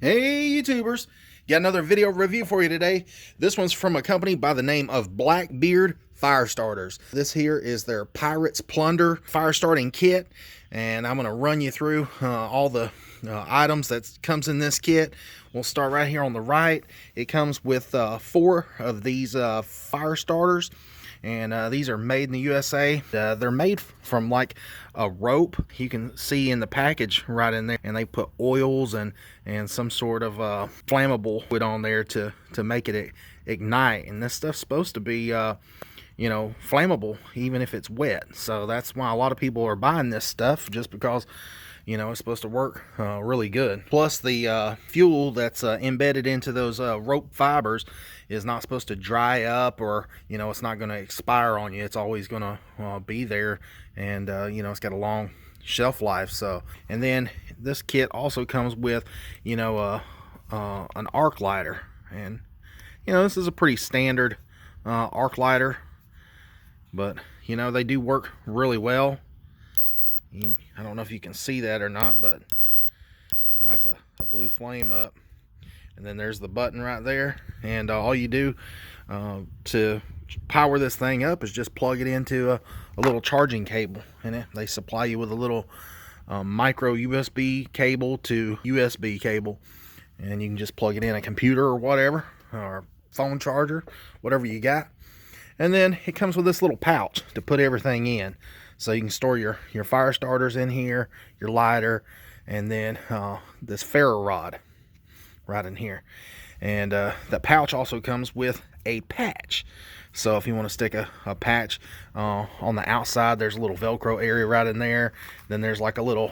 Hey YouTubers, got another video review for you today. This one's from a company by the name of Blackbeard Fire Starters. This here is their Pirates Plunder fire starting kit, and I'm going to run you through all the items that comes in this kit. We'll start right here on the right. It comes with 4 of these fire starters, and these are made in the USA. They're made from like a rope. You can see in the package right in there, and they put oils and some sort of flammable put on there to make it ignite. And this stuff's supposed to be flammable even if it's wet. So that's why a lot of people are buying this stuff, just because it's supposed to work really good. Plus the fuel that's embedded into those rope fibers is not supposed to dry up, or it's not going to expire on you. It's always going to be there, and it's got a long shelf life. So, and then this kit also comes with an arc lighter, and this is a pretty standard arc lighter, but they do work really well. I don't know if you can see that or not, but it lights a blue flame up, and then there's the button right there, and all you do to power this thing up is just plug it into a little charging cable, and they supply you with a little micro USB cable to USB cable, and you can just plug it in a computer or whatever, or phone charger, whatever you got. And then it comes with this little pouch to put everything in. So you can store your fire starters in here, your lighter, and then this Ferro Rod right in here. And the pouch also comes with a patch. So if you want to stick a patch on the outside, there's a little Velcro area right in there. Then there's like a little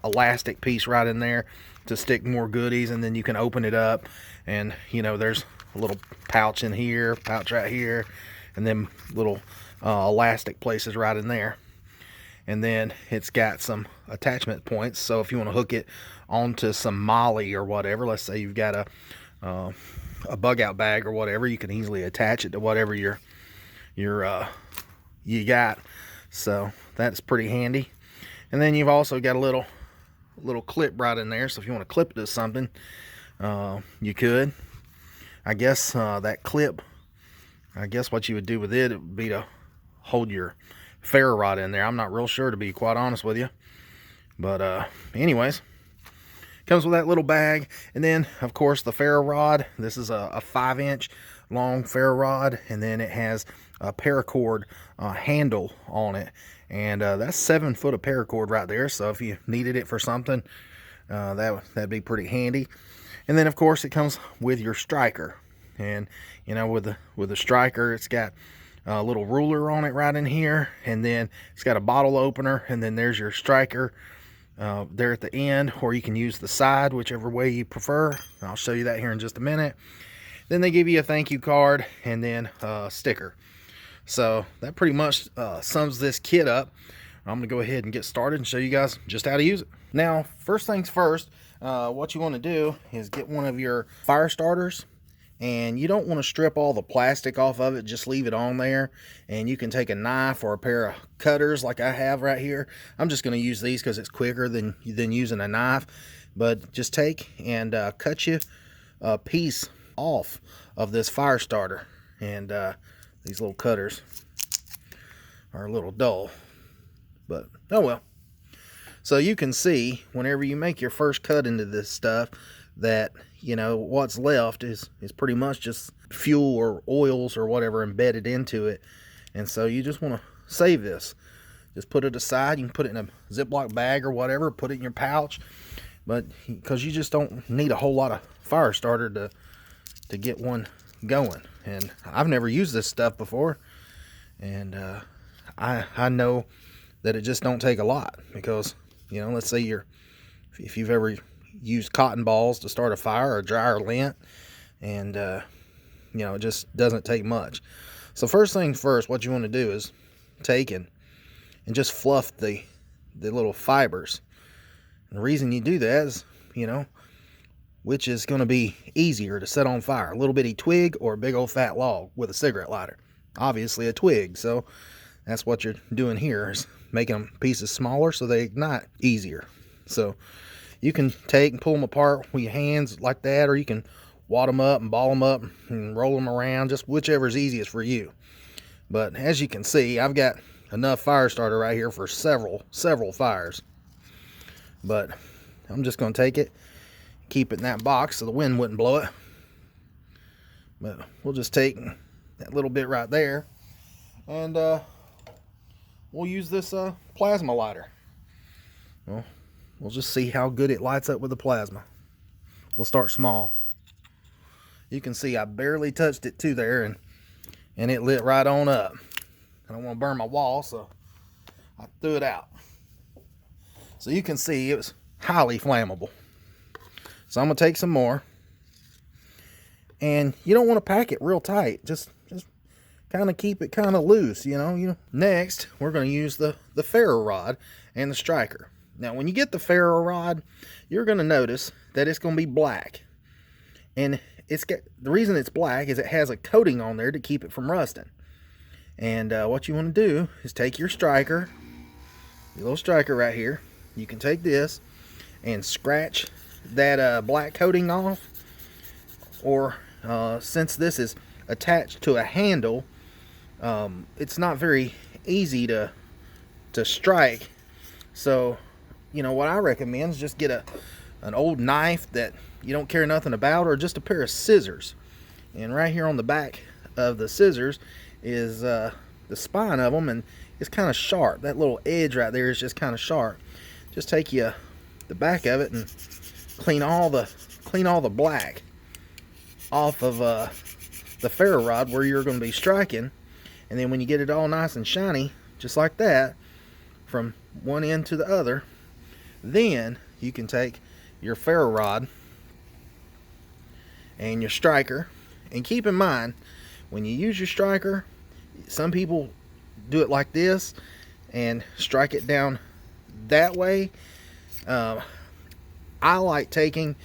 elastic piece right in there to stick more goodies, and then you can open it up, and there's a little pouch in here, pouch right here, and then little elastic places right in there. And then it's got some attachment points, so if you want to hook it onto some molly or whatever, let's say you've got a bug out bag or whatever, you can easily attach it to whatever you got. So that's pretty handy. And then you've also got a little clip right in there, so if you want to clip it to something, you could. I guess that clip, I guess what you would do with it would be to hold your Ferro Rod in there. I'm not real sure, to be quite honest with you, but anyways, comes with that little bag. And then of course the Ferro Rod, this is a 5-inch long Ferro Rod, and then it has a paracord handle on it, and that's 7 foot of paracord right there. So if you needed it for something, that'd be pretty handy. And then of course it comes with your striker, and with the striker, it's got a little ruler on it right in here, and then it's got a bottle opener, and then there's your striker there at the end, or you can use the side, whichever way you prefer. I'll show you that here in just a minute. Then they give you a thank you card, and then a sticker. So that pretty much sums this kit up. I'm gonna go ahead and get started and show you guys just how to use it. Now, first things first, what you want to do is get one of your fire starters, and you don't want to strip all the plastic off of it, just leave it on there. And you can take a knife or a pair of cutters like I have right here. I'm just going to use these because it's quicker than using a knife. But just take and cut you a piece off of this fire starter. And these little cutters are a little dull, but oh well. So you can see whenever you make your first cut into this stuff that what's left is pretty much just fuel or oils or whatever embedded into it. And so you just want to save this, just put it aside. You can put it in a Ziploc bag or whatever, put it in your pouch, but because you just don't need a whole lot of fire starter to get one going. And I've never used this stuff before, and I know that it just don't take a lot, because let's say if you've ever used cotton balls to start a fire, or dryer lint, and it just doesn't take much. So first things first, what you want to do is take and just fluff the little fibers. And the reason you do that is which is going to be easier to set on fire, a little bitty twig or a big old fat log with a cigarette lighter. Obviously a twig, so that's what you're doing here, is making them pieces smaller so they ignite easier. So you can take and pull them apart with your hands like that, or you can wad them up and ball them up and roll them around, just whichever is easiest for you. But as you can see, I've got enough fire starter right here for several fires. But I'm just going to take it, keep it in that box so the wind wouldn't blow it. But we'll just take that little bit right there, and we'll use this plasma lighter. Well, we'll just see how good it lights up with the plasma. We'll start small. You can see I barely touched it to there, and it lit right on up. I don't want to burn my wall, so I threw it out. So you can see it was highly flammable. So I'm going to take some more. And you don't want to pack it real tight. Just kind of keep it kind of loose, you know. Next, we're going to use the Ferro Rod and the striker. Now, when you get the Ferro Rod, you're going to notice that it's going to be black. And the reason it's black is it has a coating on there to keep it from rusting. And what you want to do is take your striker, your little striker right here. You can take this and scratch that black coating off. Or since this is attached to a handle, it's not very easy to strike. So, you know, what I recommend is just get an old knife that you don't care nothing about, or just a pair of scissors. And right here on the back of the scissors is the spine of them, and it's kind of sharp. That little edge right there is just kind of sharp. Just take the back of it and clean all the black off of the ferro rod where you're going to be striking. And then when you get it all nice and shiny, just like that, from one end to the other, then you can take your ferro rod and your striker. And keep in mind, when you use your striker, some people do it like this and strike it down that way. I like taking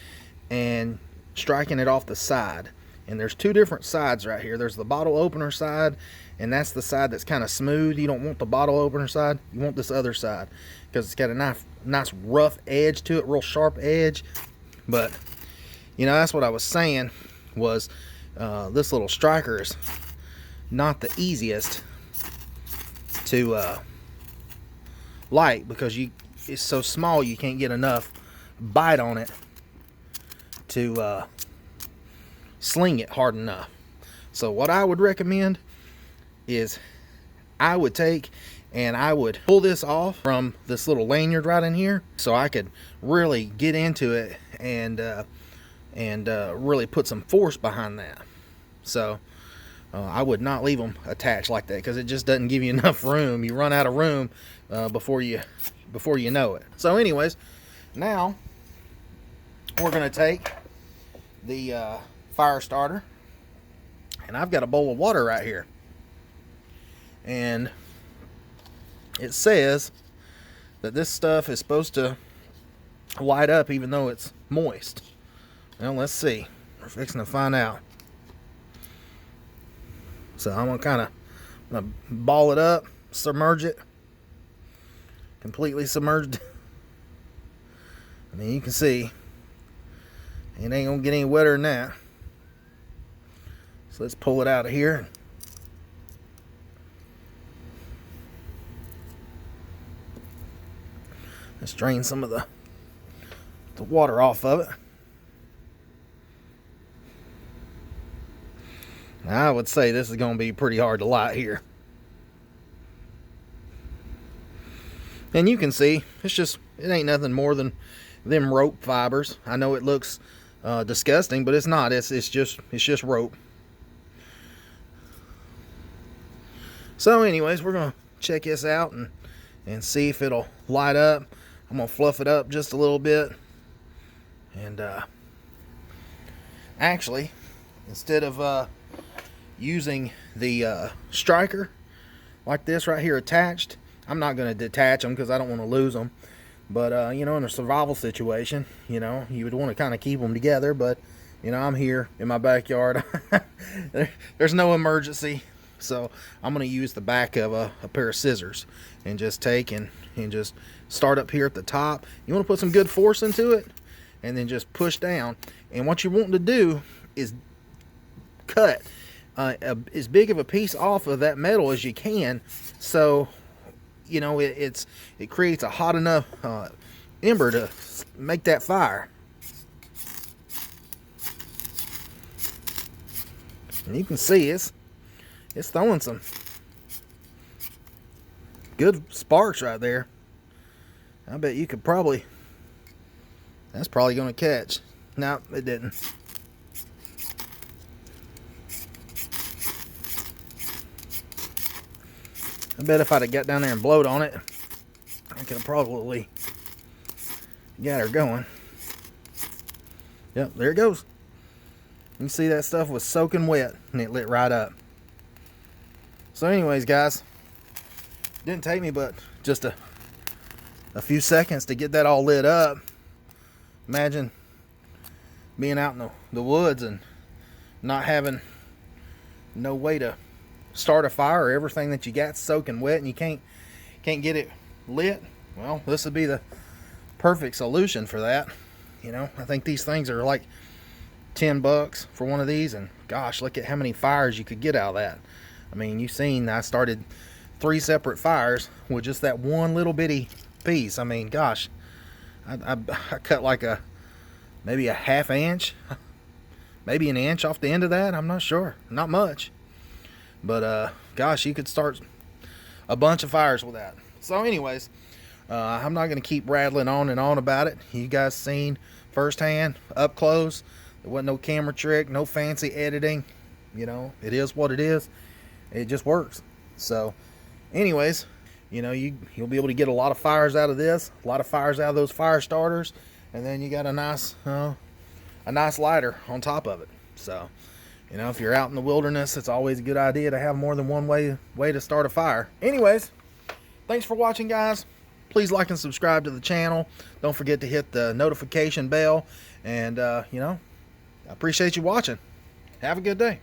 and striking it off the side. And there's two different sides right here. There's the bottle opener side, and that's the side that's kind of smooth. You don't want the bottle opener side. You want this other side because it's got a nice rough edge to it, real sharp edge. But, you know, that's what I was saying was this little striker is not the easiest to light because it's so small you can't get enough bite on it to sling it hard enough. So what I would recommend is I would take and I would pull this off from this little lanyard right in here so I could really get into it and really put some force behind that. So I would not leave them attached like that because it just doesn't give you enough room. You run out of room before you know it. So anyways, now we're going to take the fire starter, and I've got a bowl of water right here, and it says that this stuff is supposed to light up even though it's moist. Well, let's see. We're fixing to find out. So I'm gonna ball it up, submerge it, completely submerged, and then you can see it ain't gonna get any wetter than that. So let's pull it out of here. Let's drain some of the water off of it. I would say this is going to be pretty hard to light here. And you can see, it ain't nothing more than them rope fibers. I know it looks disgusting, but it's not. It's just rope. So anyways, we're going to check this out and see if it'll light up. I'm going to fluff it up just a little bit. And actually, instead of using the striker like this right here attached, I'm not going to detach them because I don't want to lose them. But, you know, in a survival situation, you know, you would want to kind of keep them together. But, you know, I'm here in my backyard. There's no emergency. So I'm going to use the back of a pair of scissors and just take and just start up here at the top. You want to put some good force into it and then just push down. And what you're wanting to do is cut as big of a piece off of that metal as you can, so you know it creates a hot enough ember to make that fire. And you can see it's throwing some good sparks right there. I bet you could probably, that's probably going to catch. No, it didn't. I bet if I'd have got down there and blowed on it, I could have probably got her going. Yep, there it goes. You can see that stuff was soaking wet and it lit right up. So anyways, guys, didn't take me but just a few seconds to get that all lit up. Imagine being out in the woods and not having no way to start a fire, or everything that you got soaking wet and you can't get it lit. Well, this would be the perfect solution for that. You know, I think these things are like $10 for one of these, and gosh, look at how many fires you could get out of that. I mean, you've seen I started 3 separate fires with just that one little bitty piece. I mean, gosh, I cut like maybe a ½ inch, maybe an inch off the end of that. I'm not sure, not much, but gosh, you could start a bunch of fires with that. So anyways, I'm not going to keep rattling on and on about it. You guys seen firsthand, up close. There wasn't no camera trick, no fancy editing. You know, it is what it is. It just works. So anyways, you know, you'll be able to get a lot of fires out of this, a lot of fires out of those fire starters, and then you got a nice lighter on top of it. So, you know, if you're out in the wilderness, it's always a good idea to have more than one way to start a fire. Anyways, thanks for watching, guys. Please like and subscribe to the channel. Don't forget to hit the notification bell. And, you know, I appreciate you watching. Have a good day.